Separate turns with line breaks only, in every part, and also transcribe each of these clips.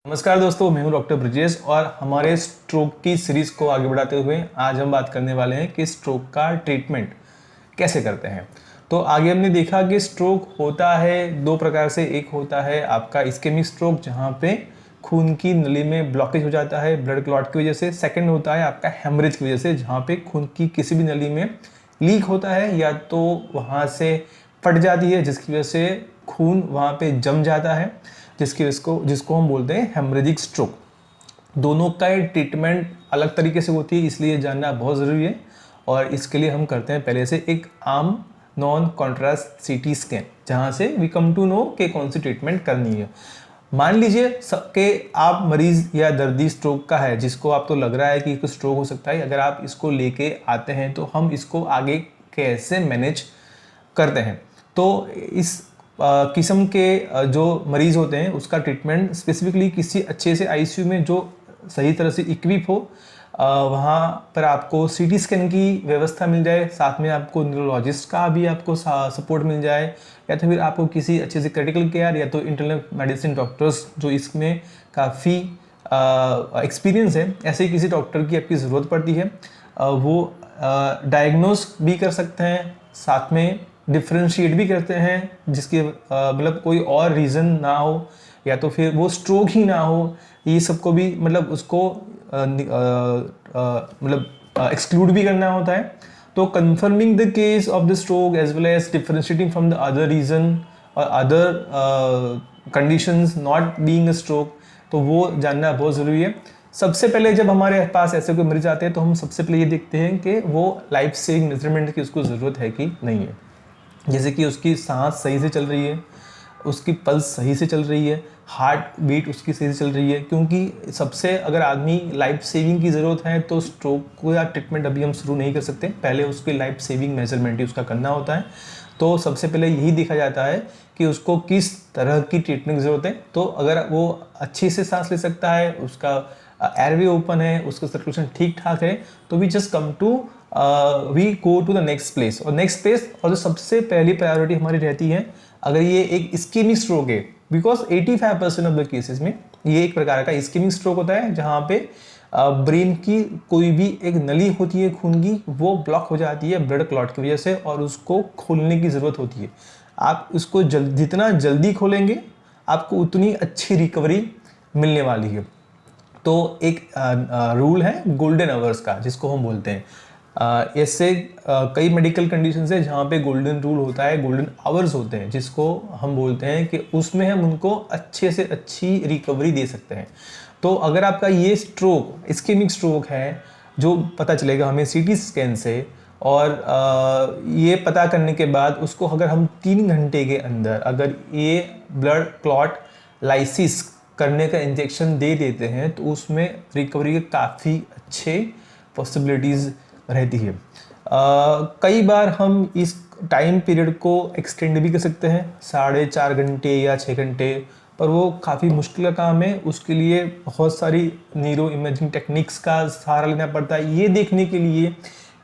नमस्कार दोस्तों, मैं हूं डॉक्टर ब्रजेश और हमारे स्ट्रोक की सीरीज को आगे बढ़ाते हुए आज हम बात करने वाले हैं कि स्ट्रोक का ट्रीटमेंट कैसे करते हैं। तो आगे हमने देखा कि स्ट्रोक होता है दो प्रकार से। एक होता है आपका इस्केमिक स्ट्रोक, जहां पे खून की नली में ब्लॉकेज हो जाता है ब्लड क्लॉट की वजह से। सेकंड होता है आपका हेमरेज की वजह से, जहां पे खून की किसी भी नली में लीक होता है या तो वहां से फट जाती है जिसकी वजह से खून वहां पे जम जाता है, जिसको हम बोलते हैं हेमरेजिक स्ट्रोक। दोनों का ट्रीटमेंट अलग तरीके से होती है, इसलिए जानना बहुत ज़रूरी है। और इसके लिए हम करते हैं पहले से एक आम नॉन कॉन्ट्रास्ट सीटी स्कैन, जहाँ से वी कम टू नो कि कौन सी ट्रीटमेंट करनी है। मान लीजिए कि आप मरीज या दर्दी स्ट्रोक का है, जिसको आप तो लग रहा है कि कुछ स्ट्रोक हो सकता है। अगर आप इसको लेके आते हैं तो हम इसको आगे कैसे मैनेज करते हैं। तो इस किस्म के जो मरीज होते हैं उसका ट्रीटमेंट स्पेसिफिकली किसी अच्छे से आईसीयू में जो सही तरह से इक्विप हो, वहाँ पर आपको सीटी स्कैन की व्यवस्था मिल जाए, साथ में आपको न्यूरोलॉजिस्ट का भी आपको सपोर्ट मिल जाए, या तो फिर आपको किसी अच्छे से क्रिटिकल केयर या तो इंटरनल मेडिसिन डॉक्टर्स जो इसमें काफ़ी एक्सपीरियंस है, ऐसे किसी डॉक्टर की आपकी ज़रूरत पड़ती है। वो डायग्नोस भी कर सकते हैं, साथ में डिफ्रेंशिएट भी करते हैं, जिसके मतलब कोई और रीज़न ना हो या तो फिर वो स्ट्रोक ही ना हो, ये सबको भी मतलब उसको मतलब एक्सक्लूड भी करना होता है। तो confirming the case of the stroke as well as differentiating from the other reason और other conditions not being a stroke, तो वो जानना बहुत ज़रूरी है। सबसे पहले जब हमारे पास ऐसे कोई मरीज आते हैं तो हम सबसे पहले ये देखते हैं कि वो लाइफ सेविंग मेजरमेंट की उसको ज़रूरत है कि नहीं है। जैसे कि उसकी सांस सही से चल रही है, उसकी पल्स सही से चल रही है, हार्ट बीट उसकी सही से चल रही है। क्योंकि सबसे अगर आदमी लाइफ सेविंग की ज़रूरत है तो स्ट्रोक को या ट्रीटमेंट अभी हम शुरू नहीं कर सकते, पहले उसकी लाइफ सेविंग मेजरमेंट ही उसका करना होता है। तो सबसे पहले यही देखा जाता है कि उसको किस तरह की ट्रीटमेंट की ज़रूरत है। तो अगर वो अच्छे से सांस ले सकता है, उसका एयरवे ओपन है, उसका सर्कुलेशन ठीक ठाक है, तो we just come to we go to the next place. और नेक्स्ट प्लेस और जो सबसे पहली प्रायोरिटी हमारी रहती है, अगर ये एक इस्कीमिक स्ट्रोक है, बिकॉज 85% ऑफ द केसेस में ये एक प्रकार का इस्कीमिक स्ट्रोक होता है, जहाँ पे ब्रेन की कोई भी एक नली होती है खून की, वो ब्लॉक हो जाती है ब्लड क्लॉट की वजह से और उसको खोलने की ज़रूरत होती है। आप उसको जितना जल्दी खोलेंगे आपको उतनी अच्छी रिकवरी मिलने वाली है। तो एक रूल है गोल्डन आवर्स का, जिसको हम बोलते हैं। ऐसे कई मेडिकल कंडीशंस है जहाँ पे गोल्डन रूल होता है, गोल्डन आवर्स होते हैं, जिसको हम बोलते हैं कि उसमें हम उनको अच्छे से अच्छी रिकवरी दे सकते हैं। तो अगर आपका ये स्ट्रोक इस्केमिक स्ट्रोक है, जो पता चलेगा हमें सीटी स्कैन से, और ये पता करने के बाद उसको अगर हम 3 घंटे के अंदर अगर ये ब्लड क्लॉट लाइसिस करने का इंजेक्शन दे देते हैं तो उसमें रिकवरी के काफ़ी अच्छे पॉसिबिलिटीज़ रहती है। कई बार हम इस टाइम पीरियड को एक्सटेंड भी कर सकते हैं 4.5 घंटे या 6 घंटे, पर वो काफ़ी मुश्किल का काम है। उसके लिए बहुत सारी न्यूरो इमेजिंग टेक्निक्स का सहारा लेना पड़ता है, ये देखने के लिए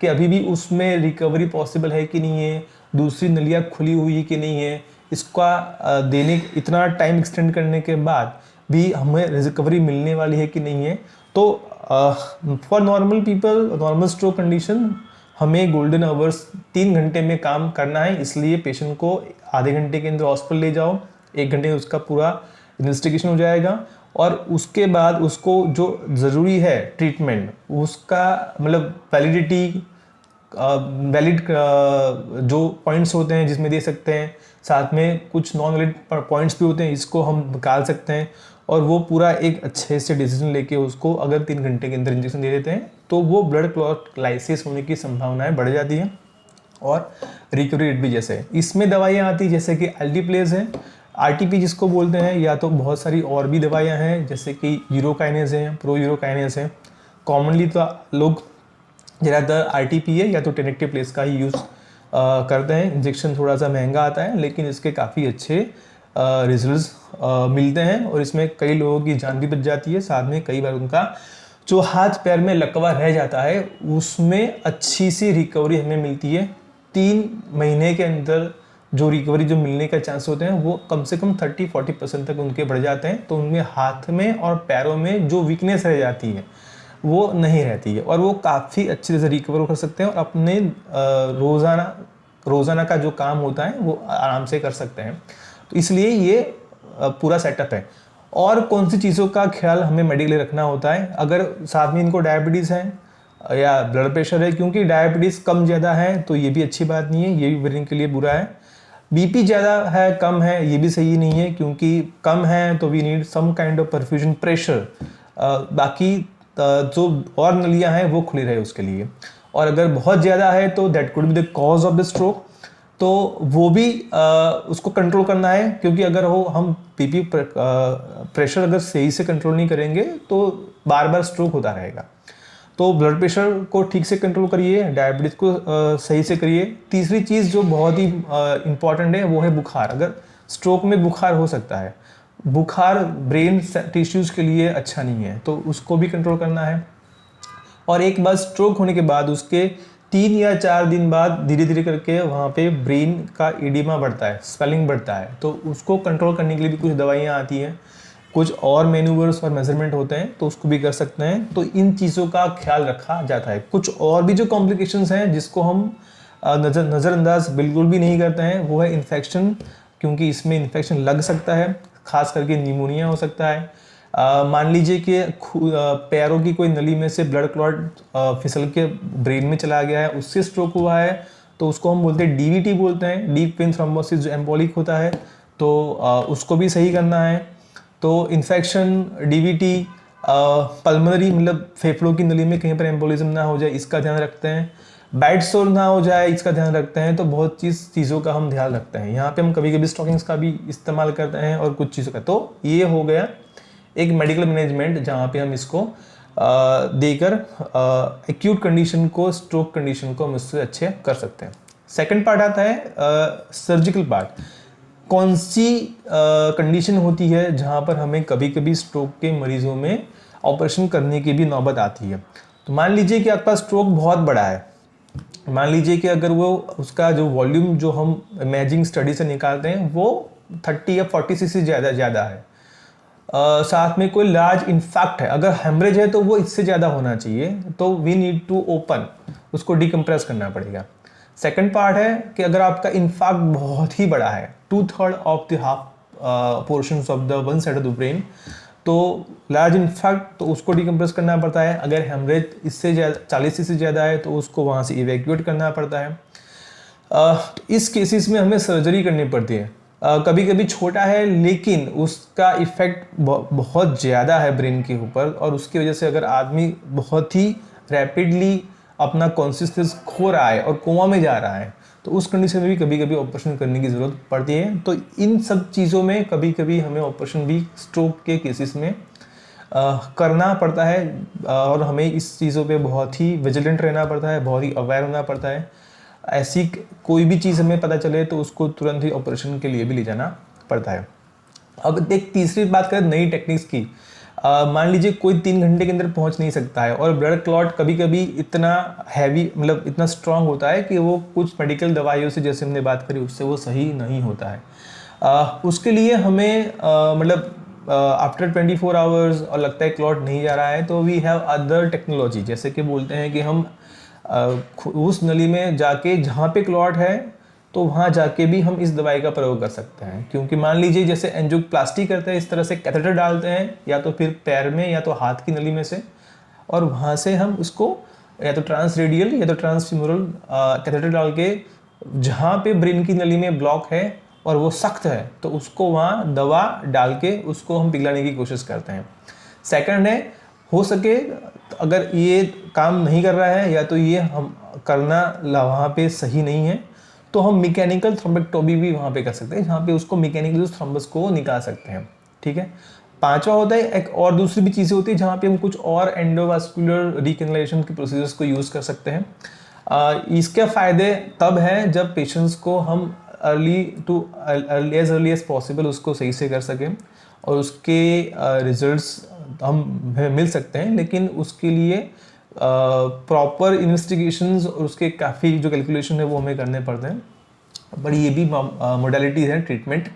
कि अभी भी उसमें रिकवरी पॉसिबल है कि नहीं है, दूसरी नलियाँ खुली हुई है कि नहीं है। इसका देने इतना टाइम एक्सटेंड करने के बाद भी हमें रिकवरी मिलने वाली है कि नहीं है। तो for normal people, normal stroke condition, हमें गोल्डन आवर्स 3 घंटे में काम करना है। इसलिए पेशेंट को आधे घंटे के अंदर हॉस्पिटल ले जाओ, 1 घंटे में उसका पूरा इन्वेस्टिगेशन हो जाएगा, और उसके बाद उसको जो ज़रूरी है ट्रीटमेंट उसका मतलब वैलिड जो पॉइंट्स होते हैं जिसमें दे सकते हैं, साथ में कुछ नॉन वैलिड पॉइंट्स भी होते हैं, इसको हम निकाल सकते हैं। और वो पूरा एक अच्छे से डिसीजन लेके उसको अगर 3 घंटे के अंदर इंजेक्शन दे देते हैं तो वो ब्लड क्लॉट लाइसिस होने की संभावनाएं बढ़ जाती हैं, और रिकवरी रेट भी जैसे है। इसमें दवाइयाँ आती जैसे कि अल्टीप्लेज है, आरटीपी जिसको बोलते हैं, या तो बहुत सारी और भी दवाइयाँ हैं जैसे कि यूरोकाइनेज हैं, प्रो यूरोकाइनेज हैं। कॉमनली तो लोग ज़्यादातर आरटीपी है या तो टेनेक्टिव का ही यूज़ करते हैं। इंजेक्शन थोड़ा सा महंगा आता है, लेकिन इसके काफ़ी अच्छे रिजल्ट्स मिलते हैं, और इसमें कई लोगों की जान भी बच जाती है। साथ में कई बार उनका जो हाथ पैर में लकवा रह जाता है उसमें अच्छी सी रिकवरी हमें मिलती है। 3 महीने के अंदर जो रिकवरी जो मिलने का चांस होते हैं वो कम से कम 30-40% तक उनके बढ़ जाते हैं। तो उनमें हाथ में और पैरों में जो वीकनेस रह जाती है वो नहीं रहती है और वो काफ़ी अच्छे से रिकवर कर सकते हैं और अपने रोज़ाना का जो काम होता है वो आराम से कर सकते हैं। तो इसलिए ये पूरा सेटअप है। और कौन सी चीज़ों का ख्याल हमें मेडिकली रखना होता है अगर साथ में इनको डायबिटीज़ है या ब्लड प्रेशर है, क्योंकि डायबिटीज़ कम ज़्यादा है तो ये भी अच्छी बात नहीं है, ये भी ब्रेन के लिए बुरा है। बीपी ज़्यादा है कम है ये भी सही नहीं है, क्योंकि कम है तो we need some kind of perfusion pressure, बाकी जो और नलियाँ हैं वो खुली रहे उसके लिए। और अगर बहुत ज़्यादा है तो that could be the cause of the stroke, तो वो भी उसको कंट्रोल करना है, क्योंकि अगर वो हम बीपी प्रेशर अगर सही से कंट्रोल नहीं करेंगे तो बार बार स्ट्रोक होता रहेगा। तो ब्लड प्रेशर को ठीक से कंट्रोल करिए, डायबिटीज़ को सही से करिए। तीसरी चीज़ जो बहुत ही इम्पॉर्टेंट है वो है बुखार। अगर स्ट्रोक में बुखार हो सकता है, बुखार ब्रेन टिश्यूज़ के लिए अच्छा नहीं है, तो उसको भी कंट्रोल करना है। और एक बार स्ट्रोक होने के बाद उसके 3 या 4 दिन बाद धीरे धीरे करके वहाँ पे ब्रेन का एडिमा बढ़ता है, स्वेलिंग बढ़ता है, तो उसको कंट्रोल करने के लिए भी कुछ दवाइयाँ आती हैं, कुछ और मैन्यूवर्स और मेजरमेंट होते हैं तो उसको भी कर सकते हैं। तो इन चीज़ों का ख्याल रखा जाता है। कुछ और भी जो कॉम्प्लिकेशंस हैं जिसको हम नज़रअंदाज बिल्कुल भी नहीं करते हैं वो है इन्फेक्शन, क्योंकि इसमें इन्फेक्शन लग सकता है, खास करके निमोनिया हो सकता है। मान लीजिए कि पैरों की कोई नली में से ब्लड क्लॉट फिसल के ब्रेन में चला गया है, उससे स्ट्रोक हुआ है, तो उसको हम बोलते हैं डीवीटी बोलते हैं, डीप वेन थ्रोम्बोसिस, जो एम्बोलिक होता है, तो उसको भी सही करना है। तो इन्फेक्शन, डीवीटी, पल्मोनरी मतलब फेफड़ों की नली में कहीं पर एम्बोलिज्म ना हो जाए इसका ध्यान रखते हैं, बैड सोर ना हो जाए इसका ध्यान रखते हैं। तो बहुत चीज़ों का हम ध्यान रखते हैं। यहाँ पे हम कभी कभी स्टॉकिंग्स का भी इस्तेमाल करते हैं और कुछ चीज़ों का। तो ये हो गया एक मेडिकल मैनेजमेंट जहाँ पे हम इसको देकर एक्यूट कंडीशन को, स्ट्रोक कंडीशन को हम इससे अच्छे कर सकते हैं। सेकंड पार्ट आता है सर्जिकल पार्ट। कौन सी कंडीशन होती है जहाँ पर हमें कभी कभी स्ट्रोक के मरीजों में ऑपरेशन करने की भी नौबत आती है। तो मान लीजिए कि आपका स्ट्रोक बहुत बड़ा है, मान लीजिए कि अगर वो उसका जो वॉल्यूम जो हम इमेजिंग स्टडी से निकालते हैं वो 30 या 40 सीसी ज़्यादा है, साथ में कोई लार्ज इन्फेक्ट है, अगर हेमरेज है तो वो इससे ज़्यादा होना चाहिए, तो वी नीड टू ओपन, उसको डिकम्प्रेस करना पड़ेगा। सेकंड पार्ट है कि अगर आपका इन्फेक्ट बहुत ही बड़ा है, 2/3 of the half portions of the one side of the brain, तो लार्ज इन्फेक्ट तो उसको डिकम्प्रेस करना पड़ता है। अगर हेमरेज इससे ज़्यादा 40 से ज़्यादा है तो उसको वहाँ से इवैक्यूएट करना पड़ता है। इस केसेस में हमें सर्जरी करनी पड़ती है। कभी कभी छोटा है लेकिन उसका इफेक्ट बहुत ज़्यादा है ब्रेन के ऊपर, और उसकी वजह से अगर आदमी बहुत ही रैपिडली अपना कॉन्सियसनेस खो रहा है और कोमा में जा रहा है, तो उस कंडीशन में भी कभी कभी ऑपरेशन करने की ज़रूरत पड़ती है। तो इन सब चीज़ों में कभी कभी हमें ऑपरेशन भी स्ट्रोक के केसेस में करना पड़ता है, और हमें इस चीज़ों पे बहुत ही विजिलेंट रहना पड़ता है, बहुत ही अवेयर होना पड़ता है। ऐसी कोई भी चीज़ हमें पता चले तो उसको तुरंत ही ऑपरेशन के लिए भी ले जाना पड़ता है। अब एक तीसरी बात करें नई टेक्निक्स की। मान लीजिए कोई 3 घंटे के अंदर पहुंच नहीं सकता है, और ब्लड क्लॉट कभी कभी इतना हैवी मतलब इतना स्ट्रांग होता है कि वो कुछ मेडिकल दवाइयों से, जैसे हमने बात करी, उससे वो सही नहीं होता है। उसके लिए हमें मतलब आफ्टर 24 आवर्स और लगता है क्लॉट नहीं जा रहा है, तो वी हैव अदर टेक्नोलॉजी, जैसे कि बोलते हैं कि हम उस नली में जाके जहाँ पे क्लॉट है तो वहाँ जाके भी हम इस दवाई का प्रयोग कर सकते हैं। क्योंकि मान लीजिए जैसे एंजियोप्लास्टी करते हैं, इस तरह से कैथेटर डालते हैं या तो फिर पैर में या तो हाथ की नली में से, और वहाँ से हम उसको या तो ट्रांस रेडियल या तो ट्रांसफ्यूमरल कैथेटर डाल के, जहाँ पे ब्रेन की नली में ब्लॉक है और वो सख्त है तो उसको वहाँ दवा डाल के उसको हम पिघलाने की कोशिश करते हैं। सेकंड है, हो सके अगर ये काम नहीं कर रहा है या तो ये हम करना वहाँ पे सही नहीं है, तो हम मैकेनिकल थ्रोम्बेक्टोमी भी वहाँ पे कर सकते हैं, जहाँ पे उसको मैकेनिकल थ्रोम्बस को निकाल सकते हैं। ठीक है। पांचवा होता है, एक और दूसरी भी चीज़ें होती है जहाँ पे हम कुछ और एंडोवास्कुलर रिकैनलाइजेशन के प्रोसीजर्स को यूज़ कर सकते हैं। इसके फ़ायदे तब हैं जब पेशेंट्स को हम अर्ली एज पॉसिबल उसको सही से कर सकें और उसके रिजल्ट्स हम हमें मिल सकते हैं, लेकिन उसके लिए प्रॉपर इन्वेस्टिगेशंस और उसके काफ़ी जो कैलकुलेशन है वो हमें करने पड़ते हैं। बट ये भी मोडालिटीज़ हैं ट्रीटमेंट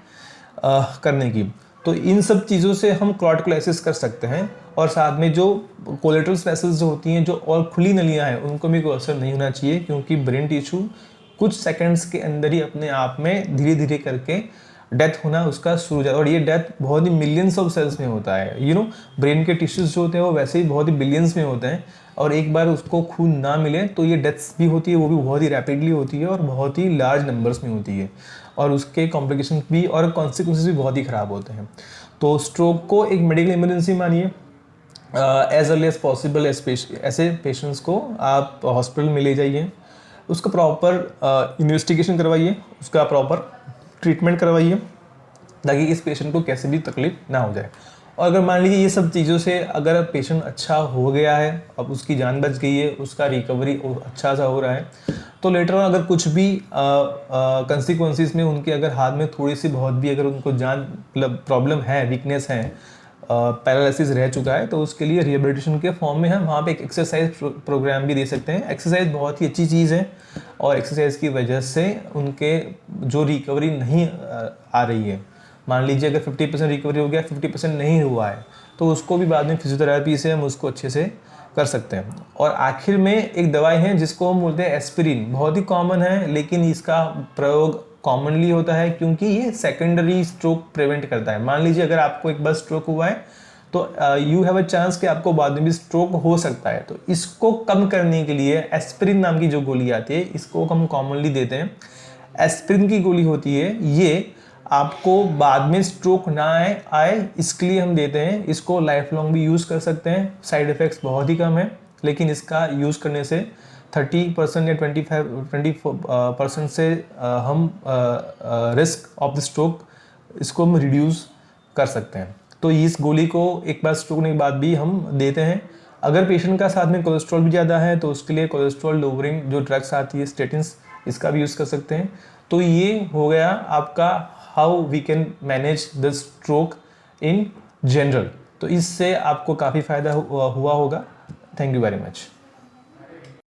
करने की। तो इन सब चीज़ों से हम क्लॉट कोलाइसिस कर सकते हैं, और साथ में जो कोलेटरल वेसल्स जो होती हैं, जो और खुली नलियाँ हैं, उनको भी कोई असर नहीं होना चाहिए, क्योंकि ब्रेन टिश्यू कुछ सेकंड्स के अंदर ही अपने आप में धीरे धीरे करके डेथ होना उसका शुरू हो जाता है। और ये डेथ बहुत ही मिलियंस ऑफ सेल्स में होता है। ब्रेन के टिश्यूज जो होते हैं वो वैसे ही बहुत ही बिलियंस में होते हैं, और एक बार उसको खून ना मिले तो ये डेथ्स भी होती है, वो भी बहुत ही रैपिडली होती है और बहुत ही लार्ज नंबर्स में होती है, और उसके कॉम्प्लिकेशन भी और कॉन्सिक्वेंसेस भी बहुत ही ख़राब होते हैं। तो स्ट्रोक को एक मेडिकल इमरजेंसी मानिए, एज अर्ली एज पॉसिबल। ऐसे पेशेंट्स को आप हॉस्पिटल में ले जाइए, उसका प्रॉपर इन्वेस्टिगेशन करवाइए, उसका प्रॉपर ट्रीटमेंट करवाइए, ताकि इस पेशेंट को कैसे भी तकलीफ ना हो जाए। और अगर मान लीजिए ये सब चीज़ों से अगर पेशेंट अच्छा हो गया है, अब उसकी जान बच गई है, उसका रिकवरी अच्छा सा हो रहा है, तो लेटर ऑन अगर कुछ भी कंसिक्वेंसेस में उनके अगर हाथ में थोड़ी सी बहुत भी अगर उनको जान मतलब प्रॉब्लम है, वीकनेस है, पैरालिसिस रह चुका है, तो उसके लिए रिहेबिलिटेशन के फॉर्म में हम वहाँ पे एक एक्सरसाइज प्रोग्राम भी दे सकते हैं। एक्सरसाइज बहुत ही अच्छी चीज़ है, और एक्सरसाइज की वजह से उनके जो रिकवरी नहीं आ रही है, मान लीजिए अगर 50% रिकवरी हो गया, 50% नहीं हुआ है, तो उसको भी बाद में फिजियोथेरेपी से हम उसको अच्छे से कर सकते हैं। और आखिर में एक दवाई है जिसको हम बोलते हैं एस्पिरिन, बहुत ही कॉमन है, लेकिन इसका प्रयोग कॉमनली होता है क्योंकि ये सेकेंडरी स्ट्रोक प्रिवेंट करता है। मान लीजिए अगर आपको एक बार स्ट्रोक हुआ है, तो यू हैव अ चांस कि आपको बाद में भी स्ट्रोक हो सकता है। तो इसको कम करने के लिए एस्पिरिन नाम की जो गोली आती है, इसको हम कॉमनली देते हैं। एस्पिरिन की गोली होती है, ये आपको बाद में स्ट्रोक ना आए इसके लिए हम देते हैं। इसको लाइफ लॉन्ग भी यूज़ कर सकते हैं, साइड इफ़ेक्ट्स बहुत ही कम है, लेकिन इसका यूज़ करने से 30% या 20% से हम रिस्क ऑफ द स्ट्रोक इसको हम रिड्यूस कर सकते हैं। तो इस गोली को एक बार स्ट्रोक होने के बाद भी हम देते हैं। अगर पेशेंट का साथ में कोलेस्ट्रॉल भी ज़्यादा है, तो उसके लिए कोलेस्ट्रॉल लोवरिंग जो ड्रग्स आती है, स्टेटिन्स, इसका भी यूज़ कर सकते हैं। तो ये हो गया आपका how we can manage the stroke in general. तो इससे आपको काफ़ी फ़ायदा हुआ होगा। Thank you very much.